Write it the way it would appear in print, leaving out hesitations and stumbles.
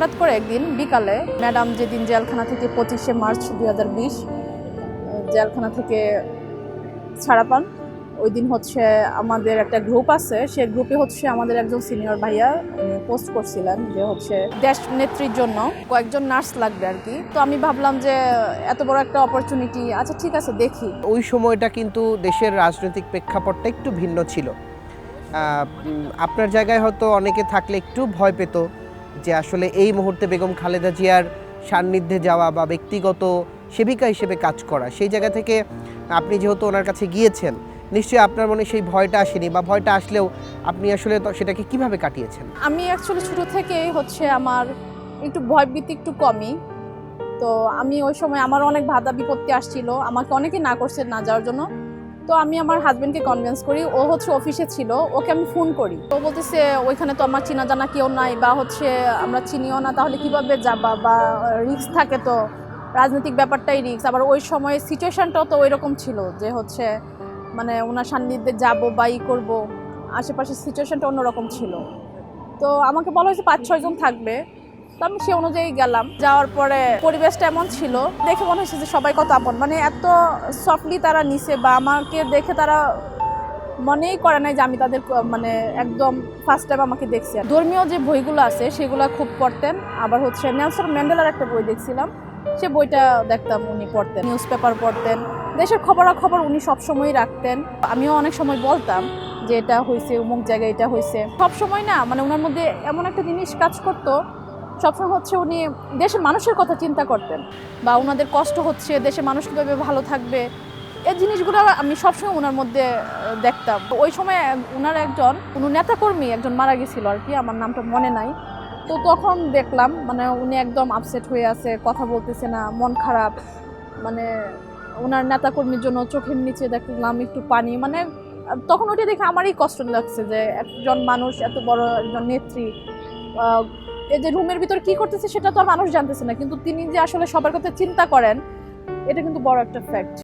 হঠাৎ করে একদিন বিকালে ম্যাডাম যেদিন জেলখানা থেকে 25শে মার্চ 2020 জেলখানা থেকে ছাড়া পান, ওই দিন হচ্ছে আমাদের একটা গ্রুপ আছে, সেই গ্রুপে হচ্ছে আমাদের একজন সিনিয়র ভাইয়া পোস্ট করছিলেন যে হচ্ছে দেশ নেত্রীর জন্য কয়েকজন নার্স লাগবে আর কি। তো আমি ভাবলাম যে এত বড় একটা অপরচুনিটি, আচ্ছা ঠিক আছে দেখি। ওই সময়টা কিন্তু দেশের রাজনৈতিক প্রেক্ষাপটটা একটু ভিন্ন ছিল। আপনার জায়গায় হয়তো অনেকে থাকলে একটু ভয় পেত যে আসলে এই মুহূর্তে বেগম খালেদা জিয়ার সান্নিধ্যে যাওয়া বা ব্যক্তিগত সেবিকা হিসেবে কাজ করা, সেই জায়গা থেকে আপনি যেহেতু ওনার কাছে গিয়েছেন, নিশ্চয়ই আপনার মনে সেই ভয়টা আসেনি, বা ভয়টা আসলেও আপনি আসলে সেটাকে কিভাবে কাটিয়েছেন? আমি অ্যাকচুয়ালি ছোটো থেকেই হচ্ছে আমার একটু ভয়ভীতি একটু কমই। তো আমি ওই সময় আমার অনেক বাধা বিপত্তি আসছিল, আমাকে অনেকে না করছে না যাওয়ার জন্য। তো আমি আমার হাজবেন্ডকে কনভিন্স করি, ও হচ্ছে অফিসে ছিল, ওকে আমি ফোন করি। ও বলতেছে ওইখানে তো আমার চেনা জানা কেউ নাই, বা হচ্ছে আমরা চিনিও না, তাহলে কিভাবে যাবা, বা রিস্ক থাকে তো, রাজনৈতিক ব্যাপারটাই রিস্ক। আবার ওই সময় সিচুয়েশনটাও তো ওই রকম ছিল যে হচ্ছে মানে ওনার সান্নিধ্যে যাবো বা ই করবো, আশেপাশের সিচুয়েশনটা অন্যরকম ছিল। তো আমাকে বলা হয়েছে 5-6 জন থাকবে, তো আমি সে অনুযায়ী গেলাম। যাওয়ার পরে পরিবেশটা এমন ছিল, দেখে মনে হচ্ছে যে সবাই কত আপন, মানে এত সফটলি তারা নিছে, বা আমাকে দেখে তারা মনেই করে নাই যে আমি তাদের মানে একদম ফার্স্ট টাইম আমাকে দেখছি। ধর্মীয় যে বইগুলো আছে সেগুলো খুব পড়তেন। আবার হচ্ছে নেলসন ম্যান্ডেলার একটা বই দেখছিলাম, সে বইটা দেখতাম, উনি পড়তেন। নিউজ পেপার পড়তেন, দেশের খবরাখবর উনি সবসময় রাখতেন। আমিও অনেক সময় বলতাম যে এটা হয়েছে, অমুক জায়গায় এটা হয়েছে। সবসময় না মানে ওনার মধ্যে এমন একটা জিনিস কাজ করতো, সবসময় হচ্ছে উনি দেশের মানুষের কথা চিন্তা করতেন, বা ওনাদের কষ্ট হচ্ছে, দেশের মানুষ কীভাবে ভালো থাকবে, এই জিনিসগুলো আমি সবসময় ওনার মধ্যে দেখতাম। ওই সময় ওনার কোনো নেতাকর্মী একজন মারা গেছিল আর কি, আমার নামটা মনে নাই। তো তখন দেখলাম মানে উনি একদম আপসেট হয়ে আছে, কথা বলতেছে না, মন খারাপ। মানে ওনার নেতাকর্মীর জন্য চোখের নিচে দেখলাম একটু পানি, মানে তখন ওইটা দেখে আমারই কষ্ট লাগছে যে একজন মানুষ, এত বড় একজন নেত্রী, এই যে রুমের ভিতর কি করতেছে সেটা তো আর মানুষ জানতেছে না, কিন্তু তিনি যে আসলে সবার কথা চিন্তা করেন, এটা কিন্তু বড় একটা ফ্যাক্ট।